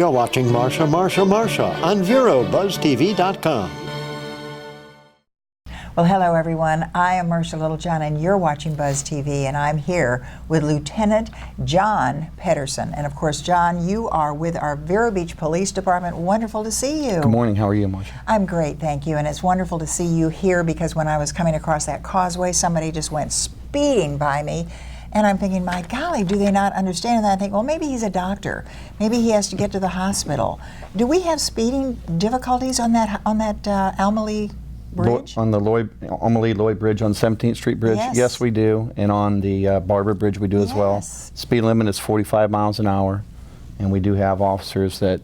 You're watching Marsha on VeroBuzzTV.com. Well, hello everyone. I am Marsha Littlejohn and you're watching Buzz TV, and I'm here with Lieutenant John Pederson. And of course, John, you are with our Vero Beach Police Department. Wonderful to see you. Good morning. How are you, Marsha? I'm great, thank you. And it's wonderful to see you here because when I was coming across that causeway, somebody just went speeding by me. And I'm thinking, my golly, do they not understand? And I think, well, maybe he's a doctor. Maybe he has to get to the hospital. Do we have speeding difficulties on that Almalee Bridge? On the Almalee Lloyd Bridge on 17th Street Bridge? Yes, we do. And on the Barber Bridge we do as well. Speed limit is 45 miles an hour. And we do have officers that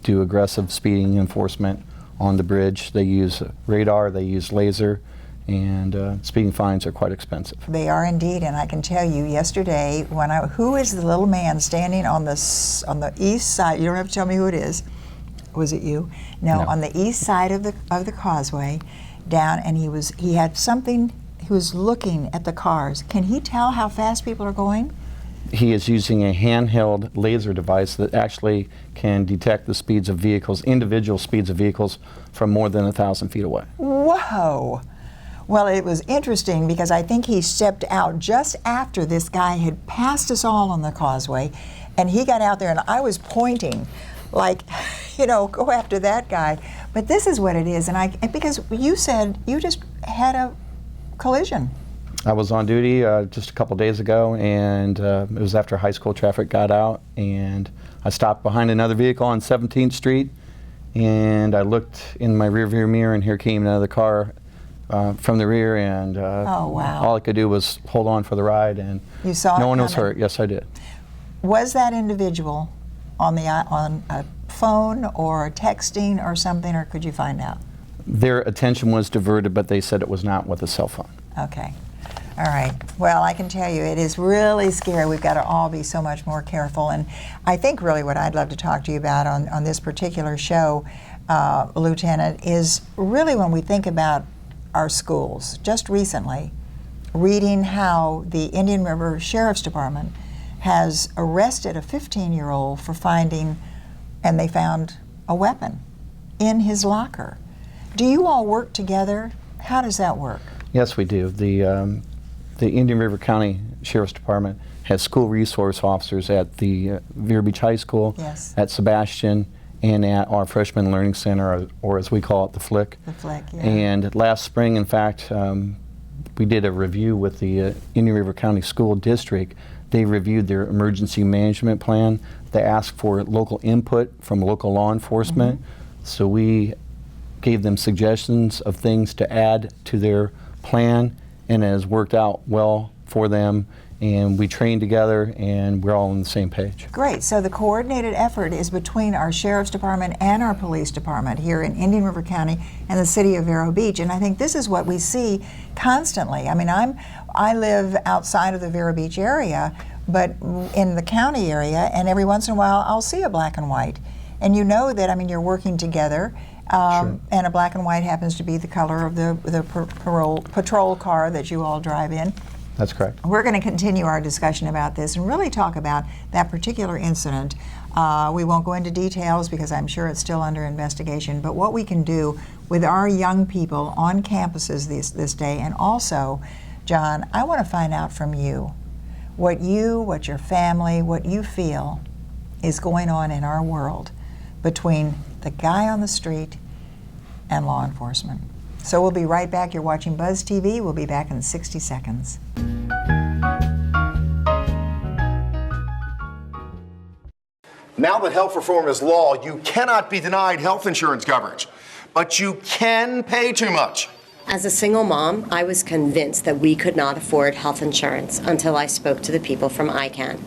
do aggressive speeding enforcement on the bridge. They use radar, they use laser, and speeding fines are quite expensive. They are indeed, and I can tell you, yesterday, who is the little man standing on the east side? You don't have to tell me who it is. Was it you? No, on the east side of the causeway, down, and he had something. He was looking at the cars. Can he tell how fast people are going? He is using a handheld laser device that actually can detect the speeds of vehicles, individual speeds of vehicles, from more than 1,000 feet away. Whoa! Well, it was interesting because I think he stepped out just after this guy had passed us all on the causeway, and he got out there, and I was pointing, like, you know, go after that guy. But this is what it is, and because you said you just had a collision. I was on duty just a couple days ago, and it was after high school traffic got out, and I stopped behind another vehicle on 17th Street, and I looked in my rearview mirror, and here came another car from the rear, and oh, wow. All I could do was hold on for the ride, and you saw no one was hurt. Yes, I did. Was that individual on a phone or texting or something, or could you find out? Their attention was diverted, but they said it was not with a cell phone. Okay. All right. Well, I can tell you it is really scary. We've got to all be so much more careful. And I think really what I'd love to talk to you about on this particular show, Lieutenant, is really when we think about our schools. Just recently, reading how the Indian River Sheriff's Department has arrested a 15-year-old for and they found a weapon in his locker. Do you all work together? How does that work? Yes, we do. The Indian River County Sheriff's Department has school resource officers at the Vero Beach High School, at Sebastian, and at our Freshman Learning Center, or as we call it, the FLIC. The FLIC, yeah. And last spring, in fact, we did a review with the Indian River County School District. They reviewed their emergency management plan. They asked for local input from local law enforcement. So we gave them suggestions of things to add to their plan, and it has worked out well for them. And we train together, and we're all on the same page. Great. So the coordinated effort is between our Sheriff's Department and our Police Department here in Indian River County and the city of Vero Beach. And I think this is what we see constantly. I mean, I live outside of the Vero Beach area, but in the county area, and every once in a while I'll see a black and white. And you know that, I mean, you're working together. And a black and white happens to be the color of the patrol car that you all drive in. That's correct. We're going to continue our discussion about this and really talk about that particular incident. We won't go into details because I'm sure it's still under investigation, but what we can do with our young people on campuses this day. And also, John, I want to find out from you what your family, what you feel is going on in our world between the guy on the street and law enforcement. So we'll be right back. You're watching Buzz TV. We'll be back in 60 seconds. Now that health reform is law, you cannot be denied health insurance coverage, but you can pay too much. As a single mom, I was convinced that we could not afford health insurance until I spoke to the people from ICANN,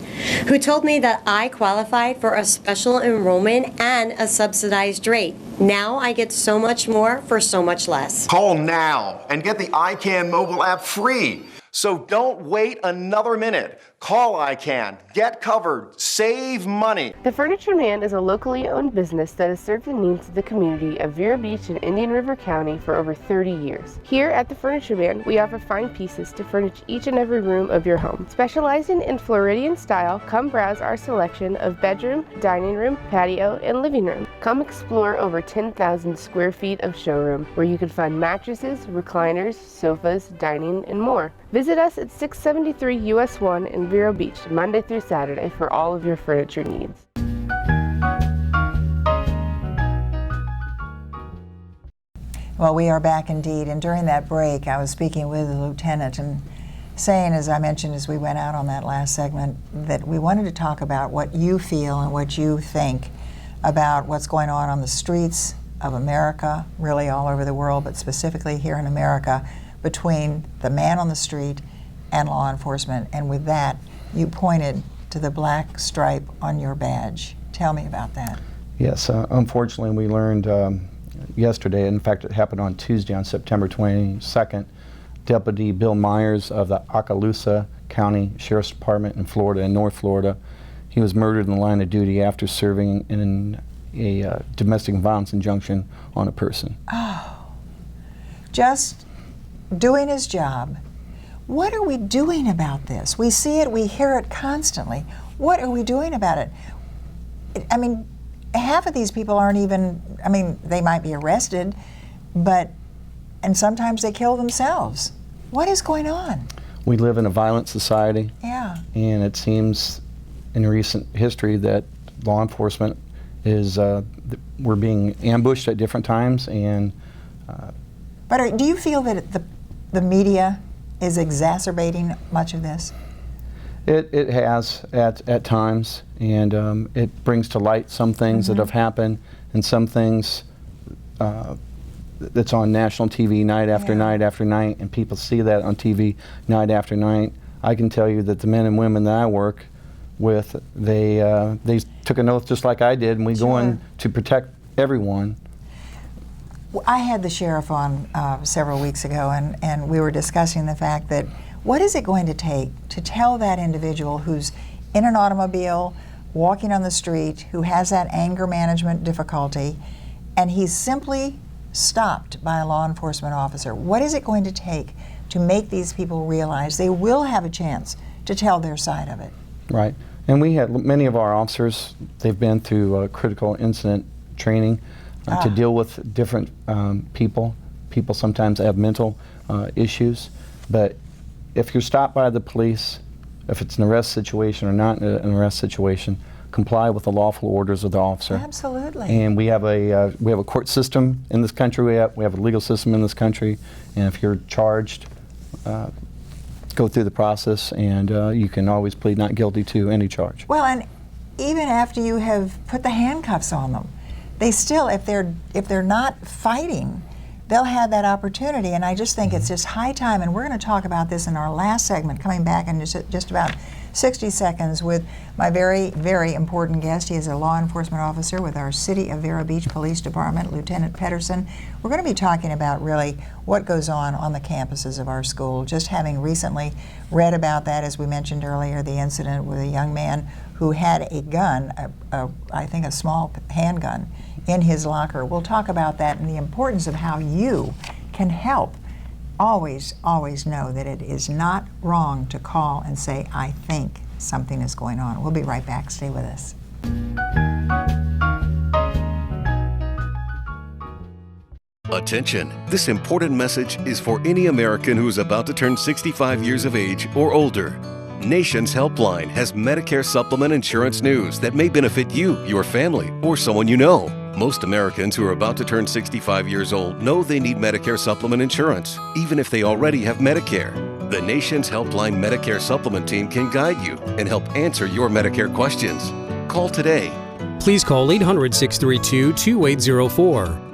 who told me that I qualified for a special enrollment and a subsidized rate. Now I get so much more for so much less. Call now and get the ICANN mobile app free. So don't wait another minute. Call ICANN, get covered, save money. The Furniture Man is a locally owned business that has served the needs of the community of Vero Beach and Indian River County for over 30 years. Here at the Furniture Man, we offer fine pieces to furnish each and every room of your home. Specializing in Floridian style, come browse our selection of bedroom, dining room, patio, and living room. Come explore over 10,000 square feet of showroom where you can find mattresses, recliners, sofas, dining, and more. Visit us at 673 US 1 in Vero Beach, Monday through Saturday for all of your furniture needs. Well, we are back indeed, and during that break I was speaking with the lieutenant and saying, as I mentioned as we went out on that last segment, that we wanted to talk about what you feel and what you think about what's going on the streets of America, really all over the world, but specifically here in America, between the man on the street and law enforcement. And with that, you pointed to the black stripe on your badge. Tell me about that. Yes, unfortunately we learned yesterday, in fact it happened on Tuesday on September 22nd, Deputy Bill Myers of the Okaloosa County Sheriff's Department in Florida, in North Florida, he was murdered in the line of duty after serving in a domestic violence injunction on a person. Oh, just doing his job. What are we doing about this? We see it, we hear it constantly. What are we doing about it? I mean, half of these people aren't even, I mean, they might be arrested, and sometimes they kill themselves. What is going on? We live in a violent society. Yeah. And it seems in recent history that law enforcement is, we're being ambushed at different times, and But do you feel that the media is exacerbating much of this? It has at times, and it brings to light some things that have happened, and some things that's on national TV night after night after night, and people see that on TV night after night. I can tell you that the men and women that I work with, they took an oath just like I did, and we go in to protect everyone. I had the sheriff on several weeks ago, and we were discussing the fact that what is it going to take to tell that individual who's in an automobile, walking on the street, who has that anger management difficulty, and he's simply stopped by a law enforcement officer, what is it going to take to make these people realize they will have a chance to tell their side of it? Right. And we had many of our officers, they've been through critical incident training to deal with different people. People sometimes have mental issues, but if you're stopped by the police, if it's an arrest situation or not an arrest situation, comply with the lawful orders of the officer. Absolutely. And we have a court system in this country. We have a legal system in this country, and if you're charged, go through the process, and you can always plead not guilty to any charge. Well, and even after you have put the handcuffs on them, they still, if they're not fighting, they'll have that opportunity. And I just think it's just high time, and we're going to talk about this in our last segment, coming back in just about 60 seconds with my very, very important guest. He is a law enforcement officer with our City of Vero Beach Police Department, Lieutenant Pederson. We're going to be talking about really what goes on the campuses of our school. Just having recently read about that, as we mentioned earlier, the incident with a young man who had a gun, I think a small handgun, in his locker. We'll talk about that and the importance of how you can help. Always, always know that it is not wrong to call and say, I think something is going on. We'll be right back. Stay with us. Attention, this important message is for any American who is about to turn 65 years of age or older. Nation's Helpline has Medicare supplement insurance news that may benefit you, your family, or someone you know. Most Americans who are about to turn 65 years old know they need Medicare supplement insurance, even if they already have Medicare. The Nation's Helpline Medicare Supplement Team can guide you and help answer your Medicare questions. Call today. Please call 800-632-2804.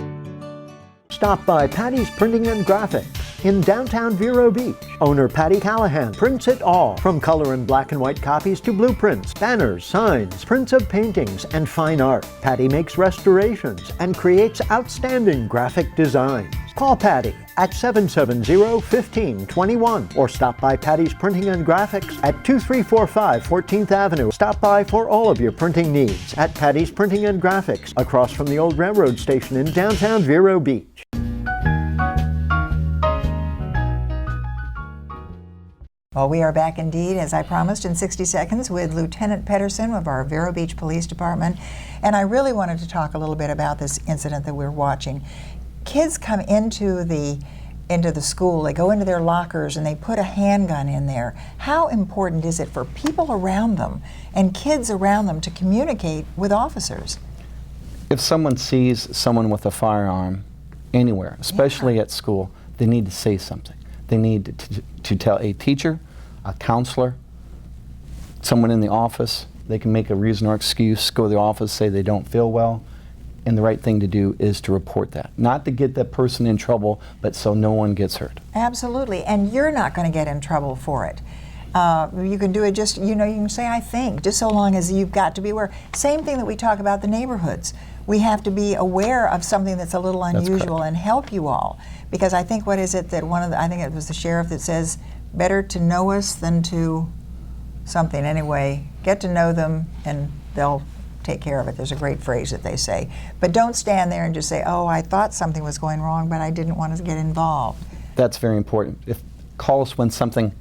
Stop by Patty's Printing and Graphics in downtown Vero Beach. Owner Patty Callahan prints it all, from color and black and white copies to blueprints, banners, signs, prints of paintings, and fine art. Patty makes restorations and creates outstanding graphic designs. Call Patty at 770-1521 or stop by Patty's Printing and Graphics at 2345 14th Avenue. Stop by for all of your printing needs at Patty's Printing and Graphics across from the old railroad station in downtown Vero Beach. Well, we are back indeed, as I promised, in 60 seconds with Lieutenant Pederson of our Vero Beach Police Department. And I really wanted to talk a little bit about this incident that we're watching. Kids come into the school, they go into their lockers and they put a handgun in there. How important is it for people around them and kids around them to communicate with officers? If someone sees someone with a firearm anywhere, especially at school, they need to say something. They need to tell a teacher, a counselor, someone in the office. They can make a reason or excuse, go to the office, say they don't feel well, and the right thing to do is to report that. Not to get that person in trouble, but so no one gets hurt. Absolutely, and you're not going to get in trouble for it. You can do it just, you can say, I think, just so long as you've got to be aware. Same thing that we talk about the neighborhoods. We have to be aware of something that's a little unusual and help you all. Because I think, what is it that I think it was the sheriff that says, better to know us than to something. Anyway, get to know them and they'll take care of it. There's a great phrase that they say. But don't stand there and just say, oh, I thought something was going wrong, but I didn't want to get involved. That's very important. Call us when something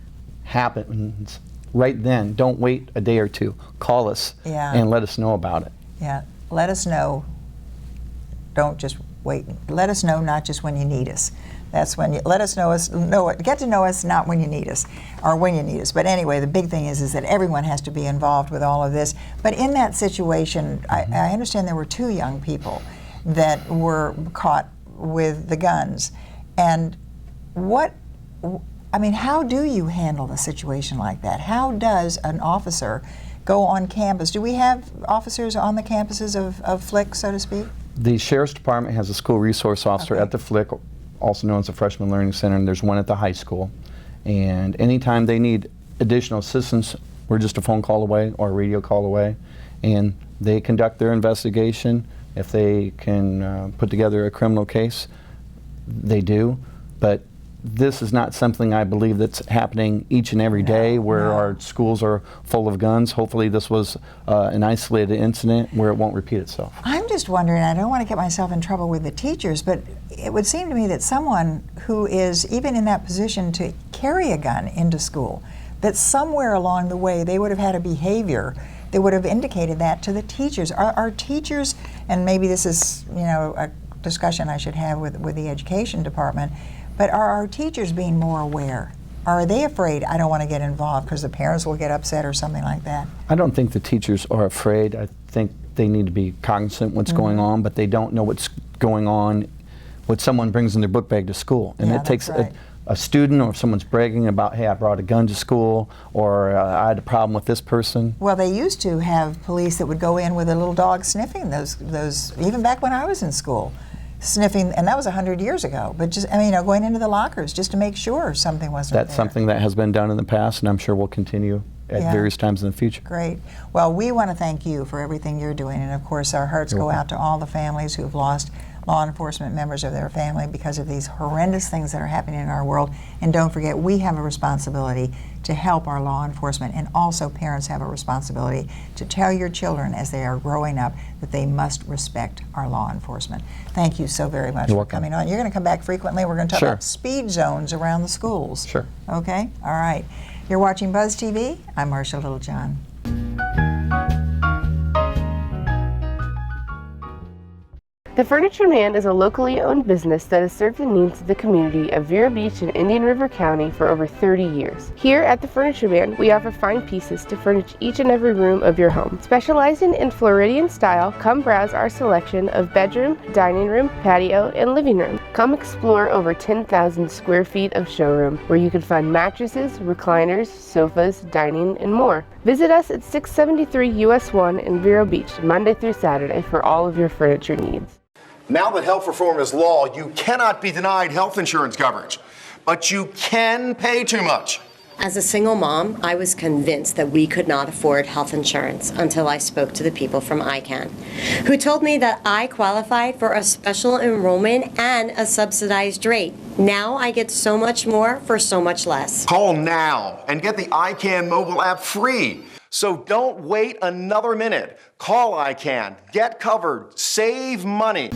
happens right then. Don't wait a day or two. Call us and let us know about it. Yeah, let us know. Don't just wait. Let us know, not just when you need us. That's when you let us know get to know us, not when you need us, or when you need us. But anyway, the big thing is that everyone has to be involved with all of this. But in that situation, I understand there were 2 young people that were caught with the guns. And how do you handle a situation like that? How does an officer go on campus? Do we have officers on the campuses of FLIC, so to speak? The Sheriff's Department has a school resource officer at the FLIC, also known as the Freshman Learning Center, and there's one at the high school. And anytime they need additional assistance, we're just a phone call away or a radio call away, and they conduct their investigation. If they can put together a criminal case, they do. But this is not something I believe that's happening each and every day where our schools are full of guns. Hopefully this was an isolated incident where it won't repeat itself. I'm just wondering, I don't want to get myself in trouble with the teachers, but it would seem to me that someone who is even in that position to carry a gun into school, that somewhere along the way they would have had a behavior that would have indicated that to the teachers. Are teachers, and maybe this is a discussion I should have with the education department, but are our teachers being more aware? Are they afraid, I don't want to get involved because the parents will get upset or something like that? I don't think the teachers are afraid. I think they need to be cognizant what's going on, but they don't know what's going on, what someone brings in their book bag to school. And it takes a student, or if someone's bragging about, hey, I brought a gun to school, or I had a problem with this person. Well, they used to have police that would go in with a little dog sniffing those even back when I was in school. Sniffing, and that was 100 years ago, but just, going into the lockers just to make sure something wasn't there. That's something that has been done in the past, and I'm sure will continue at various times in the future. Great. Well, we want to thank you for everything you're doing, and of course our hearts go out to all the families who have lost law enforcement members of their family because of these horrendous things that are happening in our world. And don't forget, we have a responsibility to help our law enforcement, and also parents have a responsibility to tell your children as they are growing up that they must respect our law enforcement. Thank you so very much for coming on. You're going to come back frequently. We're going to talk about speed zones around the schools. Sure. Okay? All right. You're watching Buzz TV. I'm Marcia Littlejohn. The Furniture Man is a locally owned business that has served the needs of the community of Vero Beach and Indian River County for over 30 years. Here at the Furniture Man, we offer fine pieces to furnish each and every room of your home. Specializing in Floridian style, come browse our selection of bedroom, dining room, patio, and living room. Come explore over 10,000 square feet of showroom, where you can find mattresses, recliners, sofas, dining, and more. Visit us at 673 US 1 in Vero Beach, Monday through Saturday, for all of your furniture needs. Now that health reform is law, you cannot be denied health insurance coverage, but you can pay too much. As a single mom, I was convinced that we could not afford health insurance until I spoke to the people from ICANN, who told me that I qualified for a special enrollment and a subsidized rate. Now I get so much more for so much less. Call now and get the ICANN mobile app free. So don't wait another minute. Call ICANN, get covered, save money.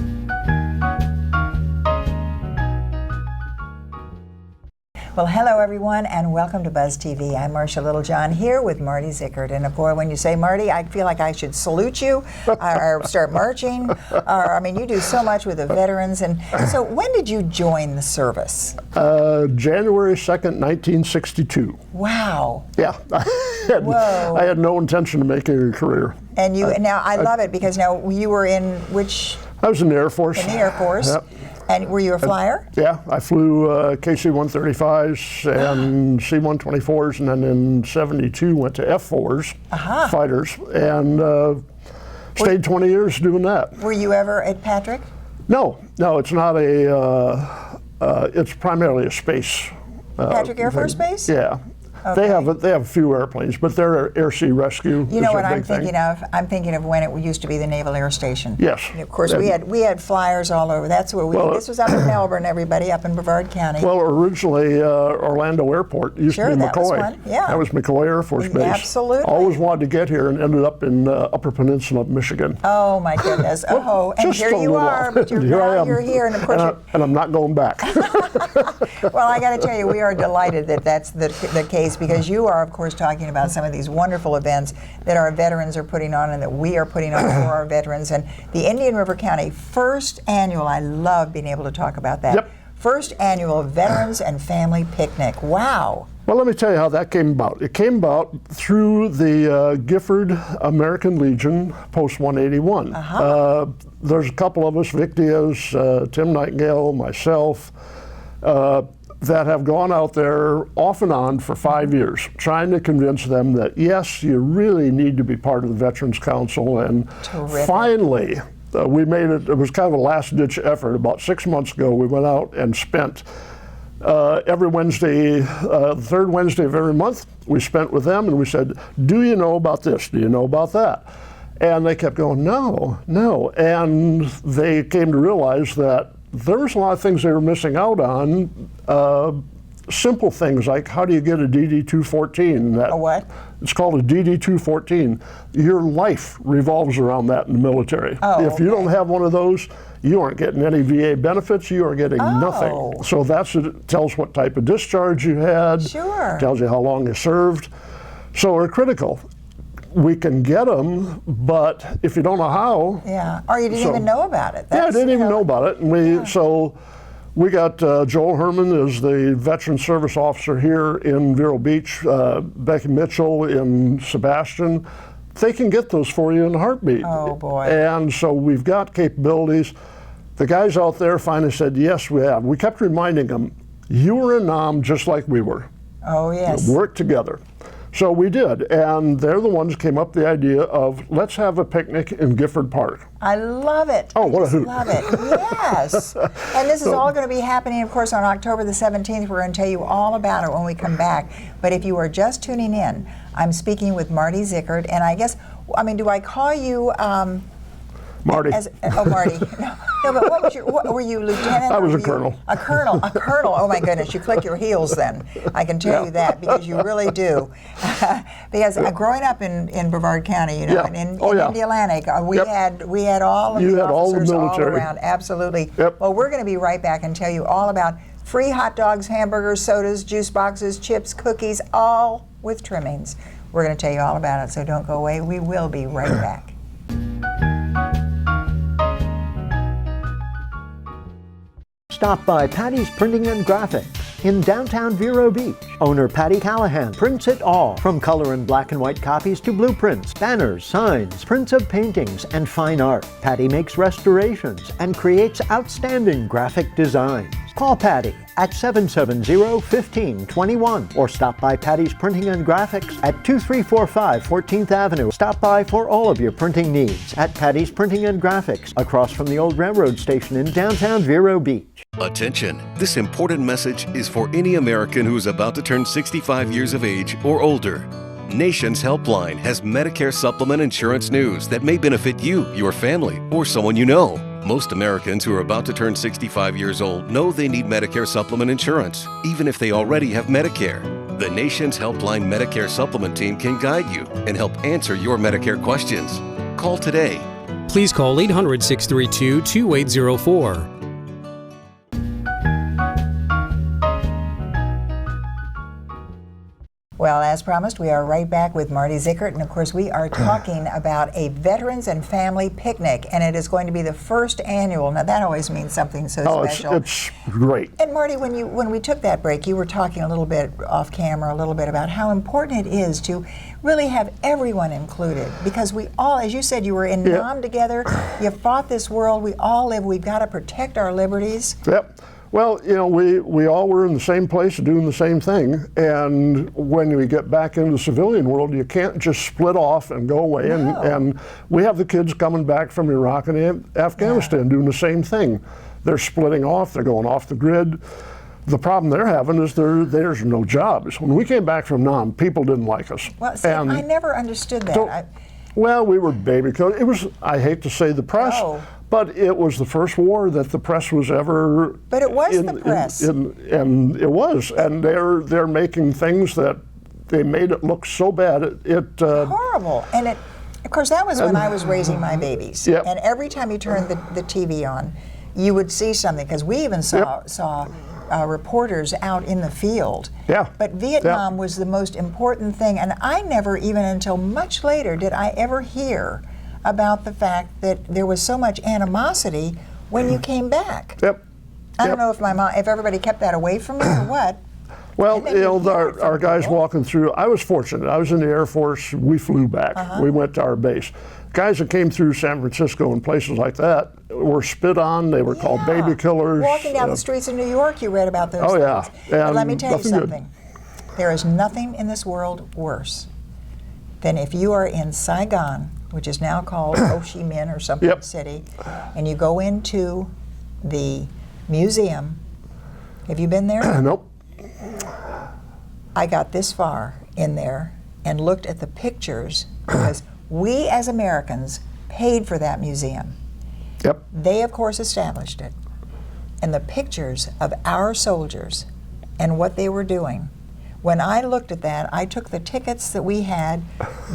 Well, hello everyone, and welcome to Buzz TV. I'm Marcia Littlejohn here with Marty Zickert. And boy, when you say Marty, I feel like I should salute you or start marching. I mean, you do so much with the veterans. And so, when did you join the service? January 2nd, 1962. Wow. Yeah, I had no intention of making a career. And you now I love it because now you were in which? I was in the Air Force. In the Air Force. Yep. And were you a flyer? Yeah, I flew KC-135s and C-124s, and then in '72 went to F-4s, fighters, and stayed 20 years doing that. Were you ever at Patrick? No, it's not a. It's primarily a space. Patrick Air Force Base? Yeah. Okay. They have a few airplanes, but they're air sea rescue. You know what I'm thinking of? I'm thinking of when it used to be the Naval Air Station. Yes. And of course, we had flyers all over. That's where this was up in Melbourne, everybody, up in Brevard County. Well, originally Orlando Airport used to be that McCoy. Was one. Yeah. That was McCoy Air Force Base. Absolutely. Always wanted to get here and ended up in Upper Peninsula of Michigan. Oh my goodness! Oh, and here you are, but you're here, and of course, and I'm not going back. Well, I got to tell you, we are delighted that that's the case, because you are, of course, talking about some of these wonderful events that our veterans are putting on and that we are putting on for our veterans. And the Indian River County first annual, I love being able to talk about that. Yep. First annual Veterans and Family Picnic. Wow. Well, let me tell you how that came about. It came about through the Gifford American Legion Post 181. There's a couple of us, Vic Diaz, Tim Nightingale, myself, that have gone out there off and on for 5 years, trying to convince them that, yes, you really need to be part of the Veterans Council. And finally, we made it. It was kind of a last-ditch effort. About 6 months ago, we went out and spent every Wednesday, third Wednesday of every month, we spent with them, and we said, do you know about this? Do you know about that? And they kept going, no. And they came to realize that there was a lot of things they were missing out on. Simple things like, how do you get a DD-214? A what? It's called a DD-214. Your life revolves around that in the military. If you don't have one of those, you aren't getting any VA benefits. You are getting nothing. So it tells what type of discharge you had. Sure. Tells you how long you served. So they're critical. We can get them, but if you don't know how. Yeah, or you didn't even know about it. I didn't even know about it. And so we got Joel Herman is the Veteran Service Officer here in Vero Beach, Becky Mitchell in Sebastian. They can get those for you in a heartbeat. Oh boy. And so we've got capabilities. The guys out there finally said, yes, we have. We kept reminding them, you were a NOM just like we were. Oh yes. Work together. So we did, and they're the ones who came up with the idea of, let's have a picnic in Gifford Park. I love it. Oh, what a hoot. I love it, yes. And this is all going to be happening, of course, on October the 17th. We're going to tell you all about it when we come back. But if you are just tuning in, I'm speaking with Marty Zickert, and I guess, do I call you... Marty. Marty. No, but were you lieutenant? I was a colonel. A colonel. Oh my goodness, you click your heels then. I can tell you that, because you really do. Because growing up in Brevard County, and in the Atlantic, we had all of the officers all around. Absolutely. Yep. Well, we're going to be right back and tell you all about free hot dogs, hamburgers, sodas, juice boxes, chips, cookies, all with trimmings. We're going to tell you all about it, so don't go away. We will be right back. Stop by Patty's Printing and Graphics in downtown Vero Beach. Owner Patty Callahan prints it all, from color and black and white copies to blueprints, banners, signs, prints of paintings, and fine art. Patty makes restorations and creates outstanding graphic designs. Call Patty at 770-1521 or stop by Patty's Printing and Graphics at 2345 14th Avenue. Stop by for all of your printing needs at Patty's Printing and Graphics across from the old railroad station in downtown Vero Beach. Attention! This important message is for any American who is about to turn 65 years of age or older. Nation's Helpline has Medicare supplement insurance news that may benefit you, your family, or someone you know. Most Americans who are about to turn 65 years old know they need Medicare supplement insurance, even if they already have Medicare. The Nation's Helpline Medicare supplement team can guide you and help answer your Medicare questions. Call today. Please call 800-632-2804. Well, as promised, we are right back with Marty Zickert, and of course we are talking about a Veterans and Family Picnic, and it is going to be the first annual. Now that always means something so special. It's great. And Marty, when we took that break, you were talking a little bit off camera, a little bit about how important it is to really have everyone included, because we all, as you said, you were in Nam together, you fought this world, we all live, we've got to protect our liberties. Yep. Well, you know, we all were in the same place doing the same thing, and when we get back into the civilian world, you can't just split off and go away. No. And we have the kids coming back from Iraq and Afghanistan doing the same thing. They're splitting off, they're going off the grid. The problem they're having is there's no jobs. When we came back from Nam, people didn't like us. Well, see, I never understood that. Well, we were baby killers. It was, I hate to say the press, but it was the first war that the press was ever. But it was the press. And it was, and they're making things that they made it look so bad. Horrible, and it. Of course, that was when I was raising my babies. Yep. And every time you turned the TV on, you would see something, because we even saw reporters out in the field. Yeah. But Vietnam was the most important thing, and I never, even until much later, did I ever hear about the fact that there was so much animosity when you came back. Yep. I don't know if if everybody kept that away from me or what. Well, you know, our guys walking through, I was fortunate. I was in the Air Force. We flew back. We went to our base. Guys that came through San Francisco and places like that were spit on. They were called baby killers. Walking down the streets of New York, you read about those things. Yeah. But let me tell you something. Good. There is nothing in this world worse than if you are in Saigon, which is now called Ho Chi Minh or something city, and you go into the museum. Have you been there? Nope. I got this far in there and looked at the pictures, because we as Americans paid for that museum. Yep. They, of course, established it. And the pictures of our soldiers and what they were doing. When I looked at that, I took the tickets that we had,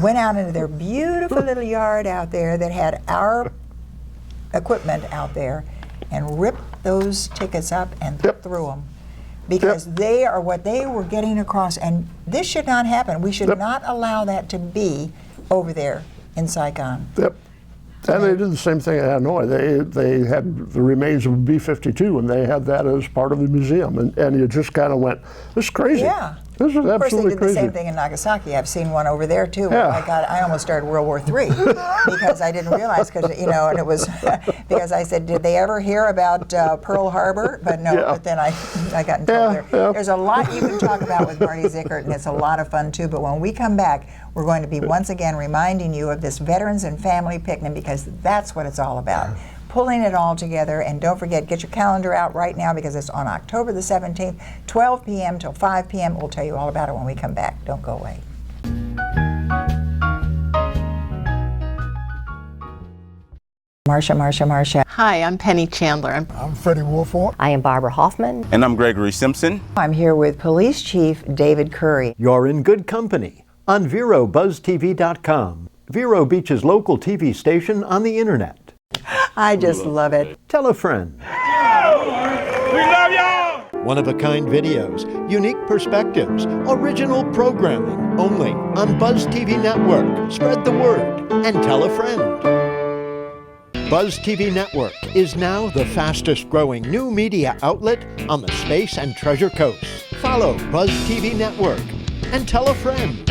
went out into their beautiful little yard out there that had our equipment out there, and ripped those tickets up and threw them. Because they are what they were getting across, and this should not happen. We should not allow that to be over there in Saigon. Yep. And they did the same thing at Hanoi. They had the remains of a B-52, and they had that as part of the museum. And you just kind of went, this is crazy. Yeah. This is absolutely crazy. Of course, they did the same thing in Nagasaki. I've seen one over there, too. Yeah. I almost started World War III because I didn't realize, because, you know, and it was, because I said, did they ever hear about Pearl Harbor? But no, but then I got in trouble there. Yeah. There's a lot you can talk about with Marty Zickert, and it's a lot of fun, too. But when we come back, we're going to be once again reminding you of this Veterans and Family Picnic, because that's what it's all about. Pulling it all together. And don't forget, get your calendar out right now, because it's on October the 17th, 12 p.m. till 5 p.m. We'll tell you all about it when we come back. Don't go away. Marsha. Hi, I'm Penny Chandler. I'm Freddie Wolford. I am Barbara Hoffman. And I'm Gregory Simpson. I'm here with Police Chief David Curry. You're in good company on VeroBuzzTV.com, Vero Beach's local TV station on the internet. I just love it. Tell a friend. We love y'all! One-of-a-kind videos, unique perspectives, original programming, only on Buzz TV Network. Spread the word and tell a friend. Buzz TV Network is now the fastest-growing new media outlet on the Space and Treasure Coasts. Follow Buzz TV Network and tell a friend.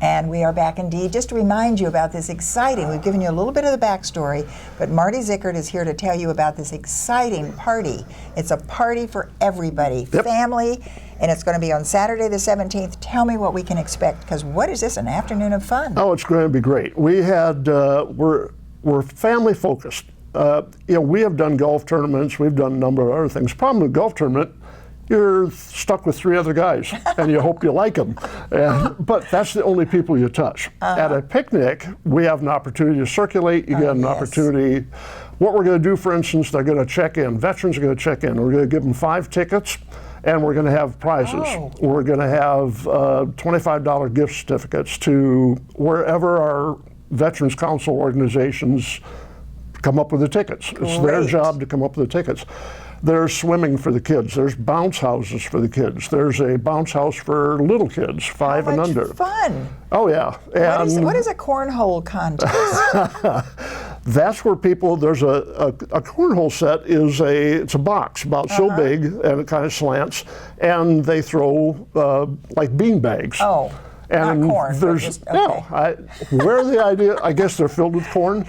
And And we are back indeed. Just to remind you about this exciting, we've given you a little bit of the backstory, but Marty Zickert is here to tell you about this exciting party. It's a party for everybody, family, and it's going to be on Saturday the 17th. Tell me what we can expect, because what is this, an afternoon of fun? Oh, it's going to be great. We had, we're family focused. We have done golf tournaments, we've done a number of other things. Problem with golf tournament, you're stuck with 3 other guys, and you hope you like them. But that's the only people you touch. At a picnic, we have an opportunity to circulate. You get an opportunity. What we're going to do, for instance, they're going to check in. Veterans are going to check in. We're going to give them 5 tickets, and we're going to have prizes. We're going to have $25 gift certificates to wherever our Veterans Council organizations come up with the tickets. It's their job to come up with the tickets. There's swimming for the kids. There's bounce houses for the kids. There's a bounce house for little kids, 5 and under. Fun! Oh yeah. And what is a cornhole contest? That's where people. There's a cornhole set it's a box about so big, and it kind of slants, and they throw like bean bags. Oh. And not corn. There's where the idea. I guess they're filled with corn.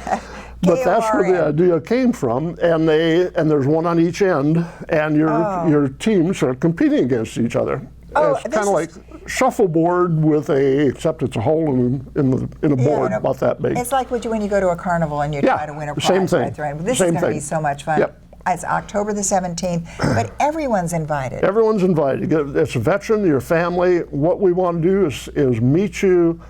But that's where the idea came from, and there's one on each end, and your teams are competing against each other. It's kind of like shuffleboard except it's a hole in a board about that big. It's like when you go to a carnival and you try to win a prize. Same thing. Right there. This is going to be so much fun. Yep. It's October the 17th, but everyone's invited. Everyone's invited. It's a veteran, your family. What we want to do is meet you,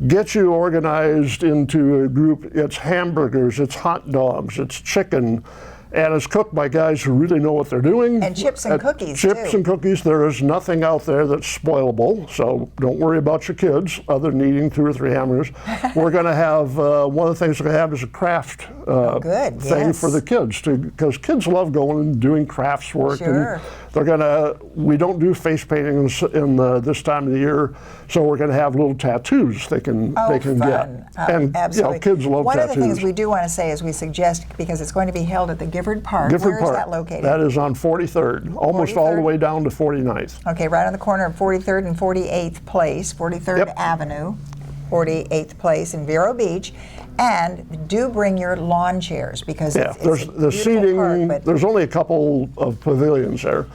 get you organized into a group. It's hamburgers, it's hot dogs, it's chicken, and it's cooked by guys who really know what they're doing. And chips and cookies, Chips and cookies. There is nothing out there that's spoilable, so don't worry about your kids other than eating 2 or 3 hamburgers. We're going to have, one of the things we're going to have is a craft thing for the kids, because kids love going and doing crafts work. Sure. And they're going to, we don't do face paintings in this time of the year, so we're going to have little tattoos they can get. And absolutely. Kids love tattoos. One of the things we do want to say is we suggest, because it's going to be held at the Gifford Park. Where is that located? That is on 43rd, almost all the way down to 49th. Okay, right on the corner of 43rd and 48th Place, 43rd Avenue, 48th Place in Vero Beach. And do bring your lawn chairs, because it's the seating. Park, there's only a couple of pavilions there.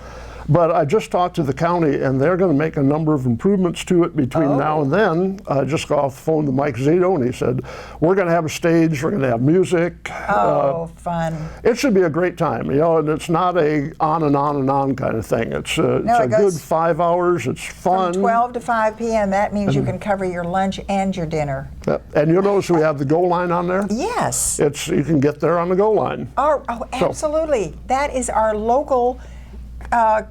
But I just talked to the county, and they're going to make a number of improvements to it between now and then. I just got off the phone to Mike Zito, and he said, we're going to have a stage, we're going to have music. Fun. It should be a great time, and it's not a on and on and on kind of thing. It's a good 5 hours, it's fun. From 12 to 5 p.m., that means you can cover your lunch and your dinner. And you'll notice we have the goal line on there? Yes. You can get there on the goal line. Oh, absolutely. That is our local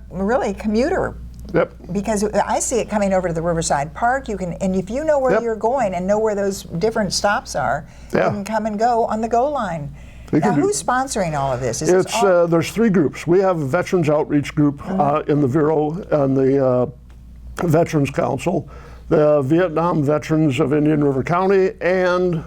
really commuter. Yep. Because I see it coming over to the Riverside Park. And if you know where you're going and know where those different stops are, you can come and go on the Go line. Now, who's sponsoring all of this? There's 3 groups. We have a Veterans Outreach Group in the Vero and the Veterans Council, the Vietnam Veterans of Indian River County, and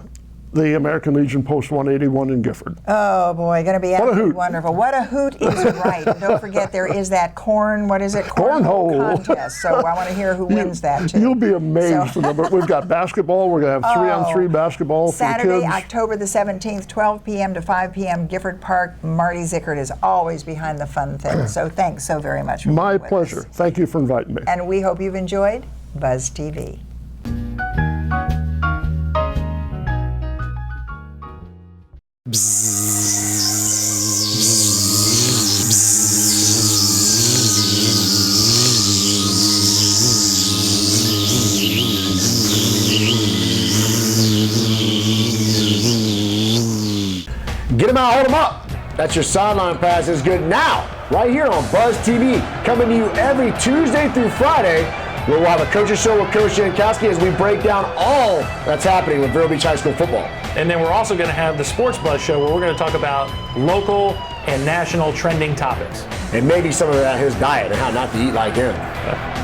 the American Legion Post 181 in Gifford. Oh boy, going to be absolutely wonderful. What a hoot is right. And don't forget, there is that cornhole contest. So I want to hear who wins that too. You'll be amazed. We've got basketball. We're going to have 3-on-3 basketball for the kids. Saturday, October the 17th, 12 p.m. to 5 p.m., Gifford Park. Marty Zickert is always behind the fun things. So thanks so very much for My being with pleasure. us. Thank you for inviting me. And we hope you've enjoyed Buzz TV. Get them out, hold them up. That's your sideline pass is good now, right here on Buzz TV, coming to you every Tuesday through Friday, where we'll have a coach's show with Coach Jankowski as we break down all that's happening with Vero Beach High School football. And then we're also going to have the Sports Buzz show, where we're going to talk about local and national trending topics. And maybe some of his diet and how not to eat like him.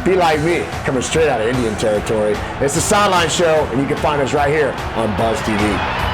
Be like me, coming straight out of Indian territory. It's the Sideline Show, and you can find us right here on Buzz TV.